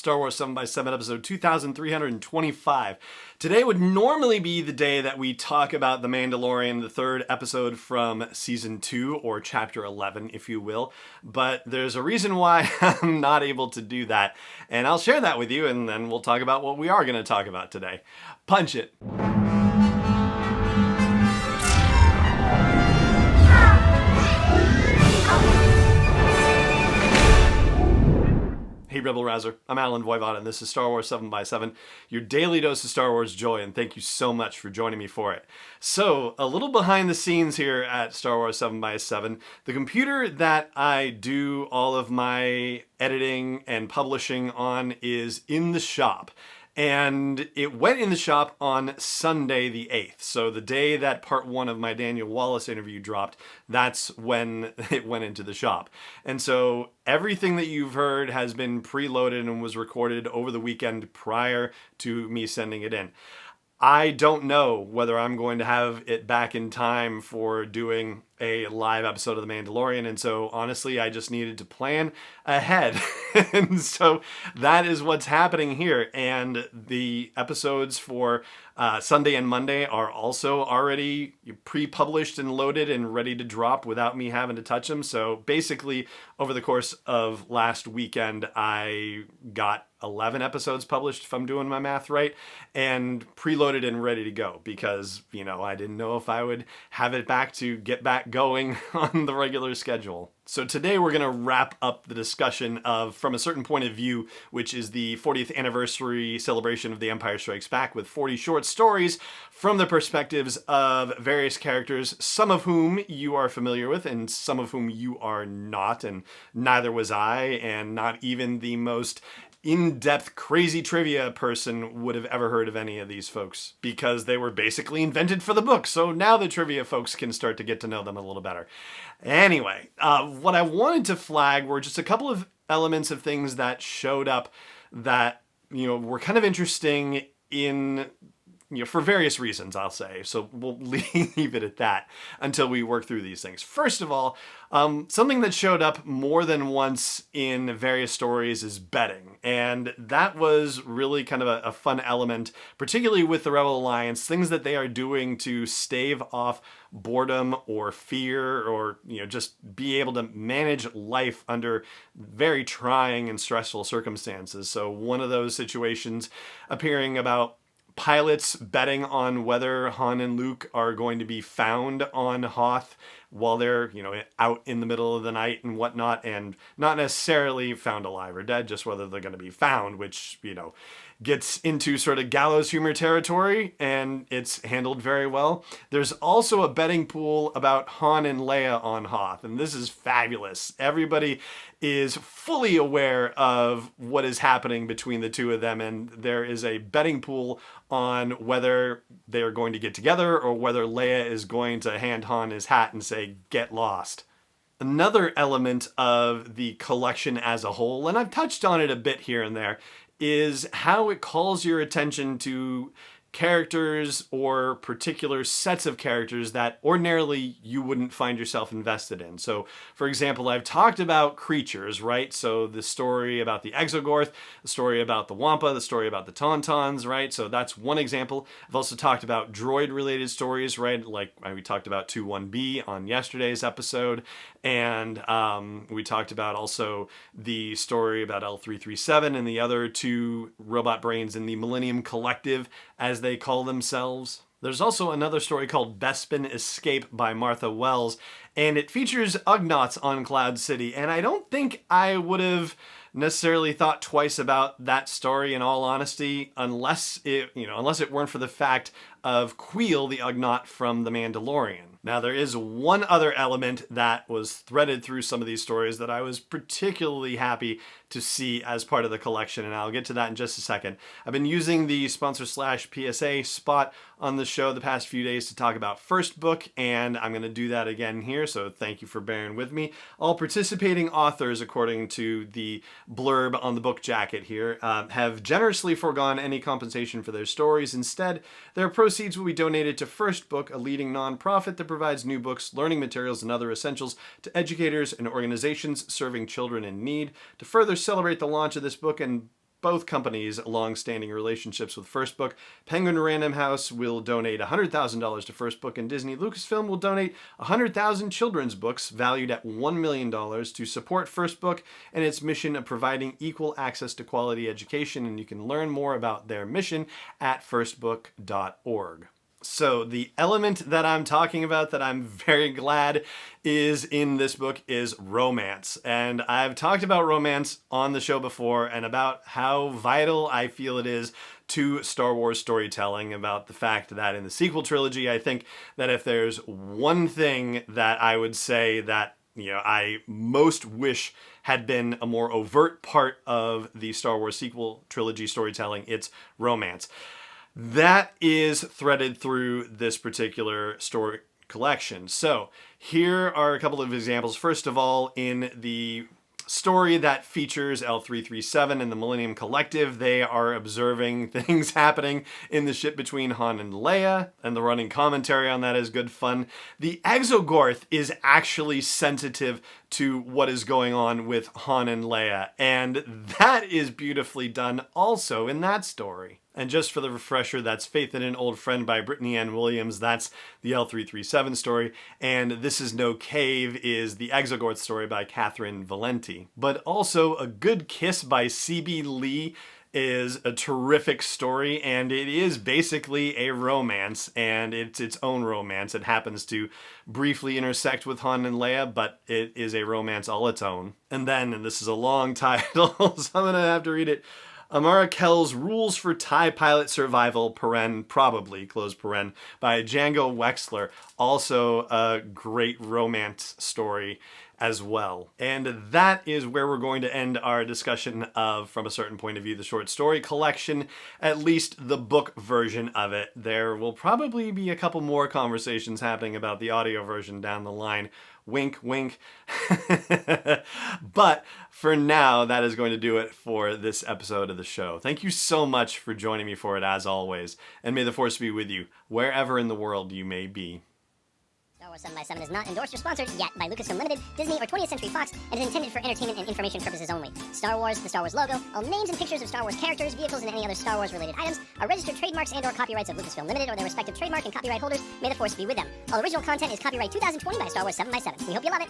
Star Wars 7x7 episode 2325. Today would normally be the day that we talk about The Mandalorian, the third episode from Season 2, or Chapter 11, if you will. But there's a reason why I'm not able to do that, and I'll share that with you, and then we'll talk about what we are going to talk about today. Punch it! Hey Rebel Rouser, I'm Alan Voivod, and this is Star Wars 7x7, your daily dose of Star Wars joy, and thank you so much for joining me for it. So, a little behind the scenes here at Star Wars 7x7, the computer that I do all of my editing and publishing on is in the shop. And it went in the shop on Sunday the 8th. So the day that part 1 of my Daniel Wallace interview dropped, that's when it went into the shop. And so everything that you've heard has been preloaded and was recorded over the weekend prior to me sending it in. I don't know whether I'm going to have it back in time for doing a live episode of The Mandalorian, and so honestly I just needed to plan ahead. And so that is what's happening here, and the episodes for Sunday and Monday are also already pre-published and loaded and ready to drop without me having to touch them. So basically over the course of last weekend I got 11 episodes published, if I'm doing my math right, and preloaded and ready to go because, you know, I didn't know if I would have it back to get back going on the regular schedule. So today we're going to wrap up the discussion of From a Certain Point of View, which is the 40th anniversary celebration of The Empire Strikes Back, with 40 short stories from the perspectives of various characters, some of whom you are familiar with and some of whom you are not, and neither was I, and not even the most in-depth crazy trivia person would have ever heard of any of these folks because they were basically invented for the book. So now the trivia folks can start to get to know them a little better. Anyway, what I wanted to flag were just a couple of elements of things that showed up that, you know, were kind of interesting in, you know, for various reasons, I'll say. So we'll leave it at that until we work through these things. First of all, something that showed up more than once in various stories is betting. And that was really kind of a fun element, particularly with the Rebel Alliance, things that they are doing to stave off boredom or fear, or, you know, just be able to manage life under very trying and stressful circumstances. So one of those situations appearing about pilots betting on whether Han and Luke are going to be found on Hoth while they're, you know, out in the middle of the night and whatnot, and not necessarily found alive or dead, just whether they're going to be found, which, you know, gets into sort of gallows humor territory, and it's handled very well. There's also a betting pool about Han and Leia on Hoth, and this is fabulous. Everybody is fully aware of what is happening between the two of them, and there is a betting pool on whether they are going to get together or whether Leia is going to hand Han his hat and say, "Get lost." Another element of the collection as a whole, and I've touched on it a bit here and there, is how it calls your attention to characters or particular sets of characters that ordinarily you wouldn't find yourself invested in. So, for example, I've talked about creatures, right? So the story about the Exogorth, the story about the Wampa, the story about the Tauntauns, right? So that's one example. I've also talked about droid-related stories, right? Like we talked about 21B on yesterday's episode, and we talked about also the story about L337 and the other two robot brains in the Millennium Collective, as they call themselves. There's also another story called Bespin Escape by Martha Wells, and it features Ugnaughts on Cloud City, and I don't think I would have necessarily thought twice about that story, in all honesty, unless it weren't for the fact of Queel, the Ugnaught from The Mandalorian. Now, there is one other element that was threaded through some of these stories that I was particularly happy to see as part of the collection, and I'll get to that in just a second. I've been using the sponsor/PSA spot on the show the past few days to talk about First Book, and I'm going to do that again here, so thank you for bearing with me. All participating authors, according to the blurb on the book jacket here, have generously foregone any compensation for their stories. Instead, their proceeds will be donated to First Book, a leading nonprofit that provides new books, learning materials, and other essentials to educators and organizations serving children in need. To further celebrate the launch of this book and both companies' long-standing relationships with First Book. Penguin Random House will donate $100,000 to First Book, and Disney Lucasfilm will donate 100,000 children's books valued at $1 million to support First Book and its mission of providing equal access to quality education. And you can learn more about their mission at firstbook.org. So the element that I'm talking about that I'm very glad is in this book is romance. And I've talked about romance on the show before and about how vital I feel it is to Star Wars storytelling, about the fact that in the sequel trilogy, I think that if there's one thing that I would say that I most wish had been a more overt part of the Star Wars sequel trilogy storytelling, it's romance. That is threaded through this particular story collection. So here are a couple of examples. First of all, in the story that features L337 and the Millennium Collective, they are observing things happening in the ship between Han and Leia, and the running commentary on that is good fun. The Exogorth is actually sensitive to what is going on with Han and Leia, and that is beautifully done also in that story. And just for the refresher, that's Faith in an Old Friend by Brittany Ann Williams. That's the L337 story. And This Is No Cave is the Exogorth story by Catherine Valenti. But also A Good Kiss by C.B. Lee is a terrific story, and it is basically a romance, and it's its own romance. It happens to briefly intersect with Han and Leia, but it is a romance all its own. And this is a long title, so I'm gonna have to read it. Amara Kell's Rules for TIE Pilot Survival, probably, close paren, by Django Wexler. Also a great romance story as well. And that is where we're going to end our discussion of From a Certain Point of View, the short story collection, at least the book version of it. There will probably be a couple more conversations happening about the audio version down the line. Wink, wink. But for now, that is going to do it for this episode of the show. Thank you so much for joining me for it, as always. And may the Force be with you, wherever in the world you may be. Star Wars 7x7 is not endorsed or sponsored yet by Lucasfilm Limited, Disney, or 20th Century Fox, and is intended for entertainment and information purposes only. Star Wars, the Star Wars logo, all names and pictures of Star Wars characters, vehicles, and any other Star Wars-related items are registered trademarks and/or copyrights of Lucasfilm Limited or their respective trademark and copyright holders. May the Force be with them. All original content is copyright 2020 by Star Wars 7x7. We hope you love it.